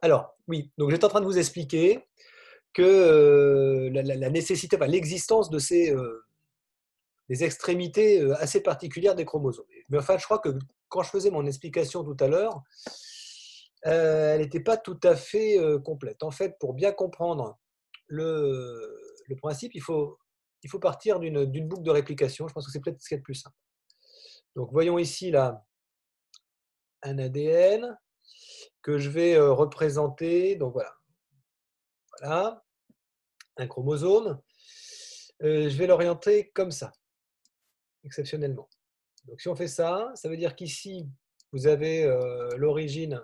Alors, oui, donc j'étais en train de vous expliquer que la nécessité, enfin, l'existence de ces des extrémités assez particulières des chromosomes. Mais enfin, je crois que quand je faisais mon explication tout à l'heure, elle n'était pas tout à fait complète. En fait, pour bien comprendre le principe, il faut partir d'une boucle de réplication. Je pense que c'est peut-être ce qui est le plus simple. Donc, voyons ici là un ADN que je vais représenter. Donc voilà, voilà, un chromosome. Je vais l'orienter comme ça, exceptionnellement. Donc si on fait ça, ça veut dire qu'ici, vous avez l'origine,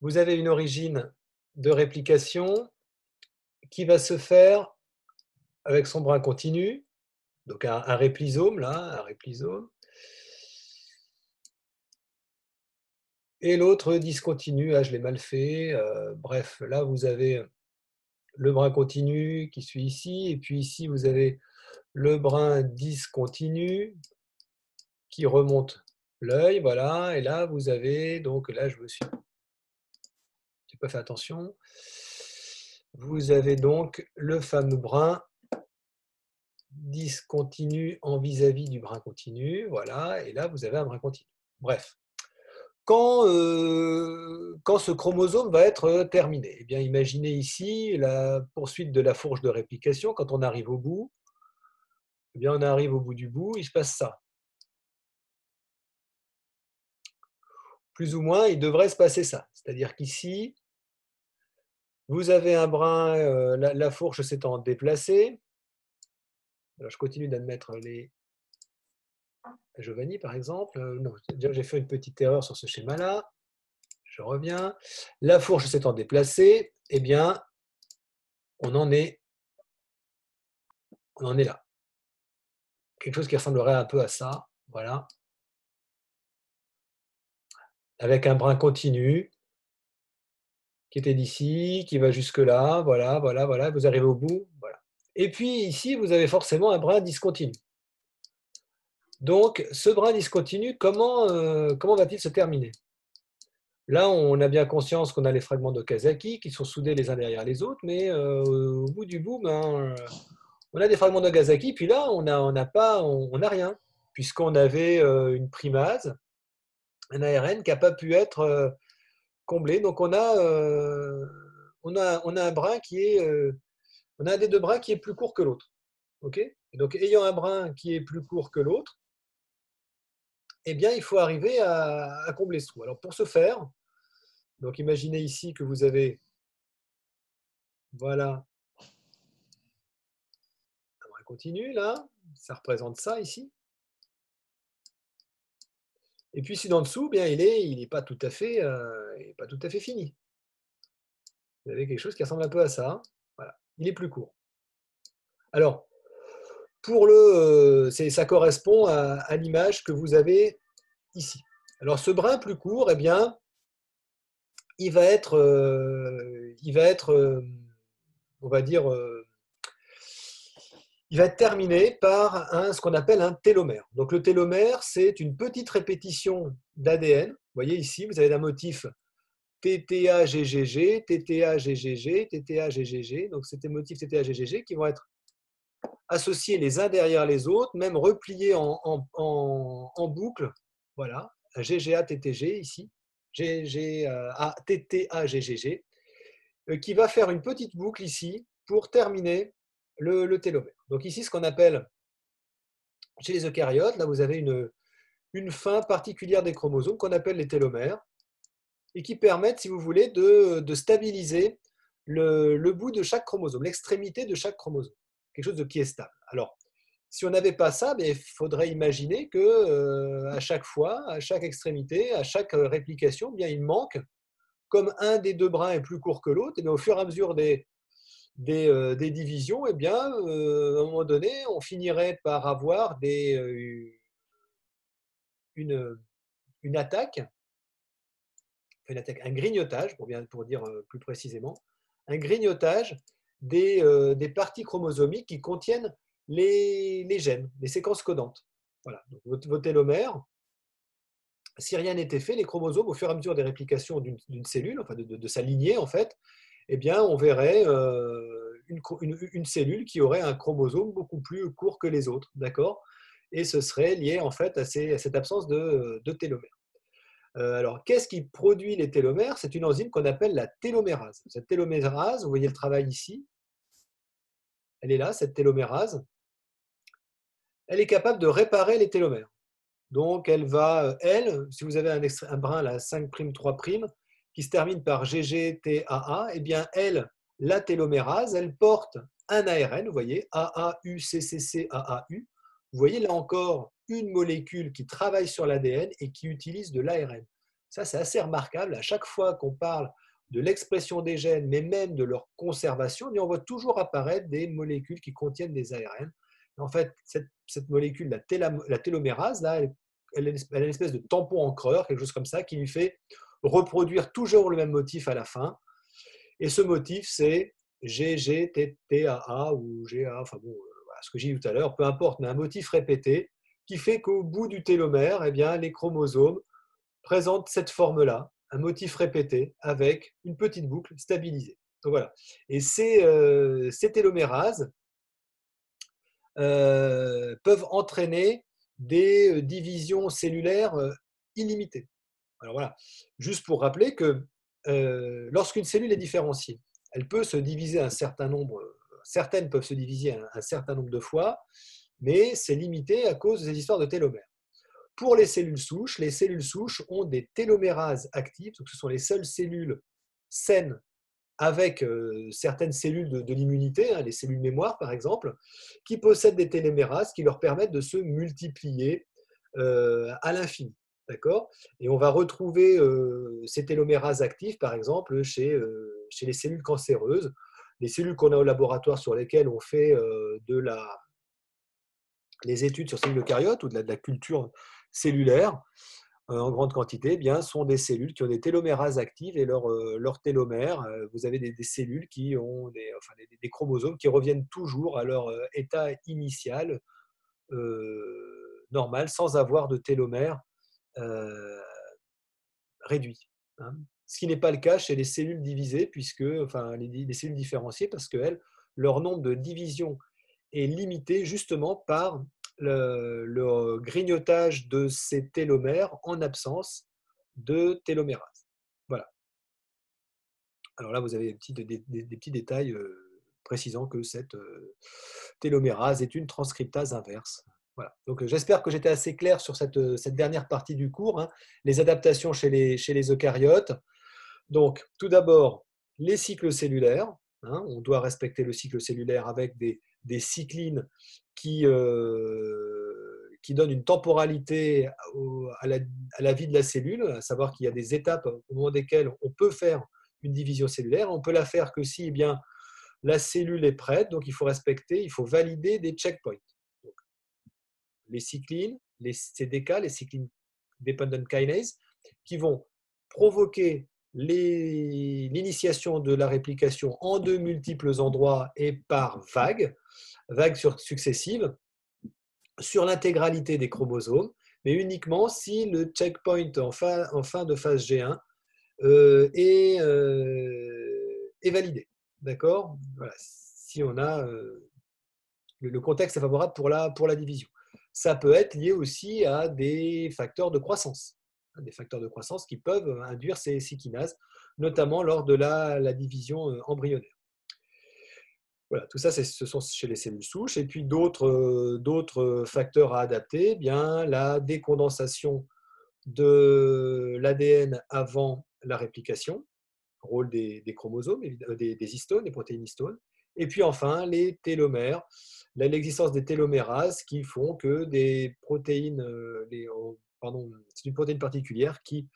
vous avez une origine de réplication qui va se faire avec son brin continu, donc un réplisome, là, un réplisome, et l'autre discontinu, ah, je l'ai mal fait, bref, là vous avez le brin continu qui suit ici, et puis ici vous avez le brin discontinu qui remonte l'œil, voilà, et là vous avez, donc là je me suis, j'ai pas fait attention, vous avez donc le fameux brin discontinu en vis-à-vis du brin continu, voilà, et là vous avez un brin continu. Bref, quand ce chromosome va être terminé, eh bien imaginez ici la poursuite de la fourche de réplication, quand on arrive au bout, eh bien on arrive au bout du bout, il se passe ça. Plus ou moins, il devrait se passer ça. C'est-à-dire qu'ici, vous avez un brin, la fourche s'étant déplacée. Alors, je continue d'admettre les Giovanni, par exemple. Non, déjà, j'ai fait une petite erreur sur ce schéma-là. Je reviens. La fourche s'étant déplacée, eh bien, on en est là. Quelque chose qui ressemblerait un peu à ça. Voilà. Avec un brin continu qui était d'ici, qui va jusque-là. Voilà, voilà, voilà. Vous arrivez au bout. Voilà. Et puis ici, vous avez forcément un brin discontinu. Donc, ce brin discontinu, comment va-t-il se terminer? Là, on a bien conscience qu'on a les fragments d'Okazaki qui sont soudés les uns derrière les autres, mais au bout du bout, on a des fragments d'Okazaki, puis là, on n'a rien, puisqu'on avait une primase, un ARN qui n'a pas pu être comblé. Donc, on a un brin qui est, on a un des deux brins qui est plus court que l'autre. Okay, donc, ayant un brin qui est plus court que l'autre, eh bien, il faut arriver à combler ce trou. Alors, pour ce faire, donc imaginez ici que vous avez, voilà, un brin continu, là, ça représente ça ici. Et puis, ici, en dessous, bien, il n'est pas tout à fait, fini. Vous avez quelque chose qui ressemble un peu à ça. Voilà, il est plus court. Alors, ça correspond à l'image que vous avez ici. Alors, ce brin plus court, eh bien, il va être, on va dire, il va être terminé par ce qu'on appelle un télomère. Donc le télomère, c'est une petite répétition d'ADN. Vous voyez ici, vous avez un motif TTA-GGG, TTA-GGG, TTA-GGG. Donc c'est des motifs TTA-GGG qui vont être associés les uns derrière les autres, même repliés en boucle. Voilà, GGA-TTG ici, TTA-GGG, qui va faire une petite boucle ici pour terminer le télomère. Donc ici, ce qu'on appelle chez les eucaryotes, là vous avez une fin particulière des chromosomes qu'on appelle les télomères et qui permettent, si vous voulez, de stabiliser le bout de chaque chromosome, l'extrémité de chaque chromosome, quelque chose qui est stable. Alors, si on n'avait pas ça, il faudrait imaginer que à chaque fois, à chaque extrémité, à chaque réplication, bien, il manque, comme un des deux brins est plus court que l'autre, et au fur et à mesure des divisions, eh bien, à un moment donné, on finirait par avoir une attaque, un grignotage, pour dire plus précisément, un grignotage des parties chromosomiques qui contiennent les gènes, les séquences codantes. Voilà. Donc, vos télomères, si rien n'était fait, les chromosomes, au fur et à mesure des réplications d'une cellule, enfin de sa lignée en fait, eh bien, on verrait une cellule qui aurait un chromosome beaucoup plus court que les autres, d'accord? Et ce serait lié en fait à cette absence de télomère. Alors, qu'est-ce qui produit les télomères? C'est une enzyme qu'on appelle la télomérase. Cette télomérase, vous voyez le travail ici, elle est là, cette télomérase, elle est capable de réparer les télomères. Donc, elle va, elle, si vous avez un brin, là, 5'3', qui se termine par GGTAA, eh bien, elle, la télomérase, elle porte un ARN, vous voyez, AAUCCCAAU. Vous voyez là encore une molécule qui travaille sur l'ADN et qui utilise de l'ARN. Ça, c'est assez remarquable. À chaque fois qu'on parle de l'expression des gènes, mais même de leur conservation, on voit toujours apparaître des molécules qui contiennent des ARN. En fait, cette molécule, la télomérase, là, elle a une espèce de tampon encreur, quelque chose comme ça, qui lui fait reproduire toujours le même motif à la fin. Et ce motif, c'est GGTTAA ou GA, enfin bon, voilà, ce que j'ai dit tout à l'heure, peu importe, mais un motif répété qui fait qu'au bout du télomère, eh bien, les chromosomes présentent cette forme-là, un motif répété avec une petite boucle stabilisée. Donc voilà. Et ces télomérases peuvent entraîner des divisions cellulaires illimitées. Alors voilà, juste pour rappeler que lorsqu'une cellule est différenciée, elle peut se diviser un certain nombre, certaines peuvent se diviser un certain nombre de fois, mais c'est limité à cause de ces histoires de télomères. Pour les cellules souches ont des télomérases actives, donc ce sont les seules cellules saines avec certaines cellules de l'immunité, hein, les cellules mémoire par exemple, qui possèdent des télomérases qui leur permettent de se multiplier à l'infini. D'accord? Et on va retrouver ces télomérases actifs, par exemple, chez les cellules cancéreuses, les cellules qu'on a au laboratoire sur lesquelles on fait les études sur cellules eucaryotes ou de la culture cellulaire en grande quantité, eh bien, sont des cellules qui ont des télomérases actives et leurs télomères, vous avez des cellules qui ont des chromosomes qui reviennent toujours à leur état initial, normal, sans avoir de télomères euh, réduits, hein. Ce qui n'est pas le cas chez les cellules divisées, enfin les cellules différenciées, parce que leur nombre de divisions est limité justement par le grignotage de ces télomères en absence de télomérase. Voilà. Alors là, vous avez des petits détails précisant que cette télomérase est une transcriptase inverse. Voilà. Donc j'espère que j'étais assez clair sur cette dernière partie du cours, hein, les adaptations chez les eucaryotes. Donc, tout d'abord, les cycles cellulaires, hein, on doit respecter le cycle cellulaire avec des cyclines qui donnent une temporalité à la vie de la cellule, à savoir qu'il y a des étapes au moment desquelles on peut faire une division cellulaire. On peut la faire que si bien, la cellule est prête, donc il faut valider des checkpoints. Donc, les cyclines, les CDK, les cyclines dependent kinase, qui vont provoquer l'initiation de la réplication en de multiples endroits et par vagues successives, sur l'intégralité des chromosomes, mais uniquement si le checkpoint en fin de phase G1 est validé. D'accord? Voilà. Si on a le contexte est favorable pour la division. Ça peut être lié aussi à des facteurs de croissance, hein, des facteurs de croissance qui peuvent induire ces kinases, notamment lors de la division embryonnaire. Voilà, tout ça, ce sont chez les cellules souches. Et puis d'autres facteurs à adapter, eh bien la décondensation de l'ADN avant la réplication, rôle des chromosomes, des histones, des protéines histones. Et puis enfin, les télomères, l'existence des télomérases qui font que des protéines, c'est une protéine particulière qui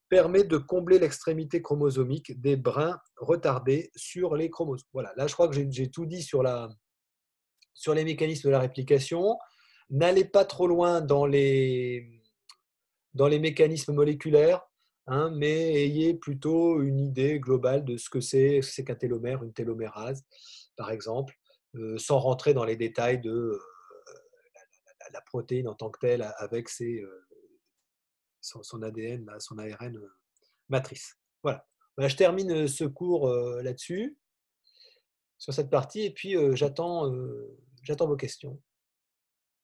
permet de combler l'extrémité chromosomique des brins retardés sur les chromosomes. Voilà, là je crois que j'ai tout dit sur les mécanismes de la réplication. N'allez pas trop loin dans les mécanismes moléculaires, hein, mais ayez plutôt une idée globale de ce que c'est qu'un télomère, une télomérase, par exemple, sans rentrer dans les détails de la protéine en tant que telle avec son ADN, là, son ARN matrice. Voilà. Voilà, je termine ce cours là-dessus, sur cette partie, et puis j'attends vos questions.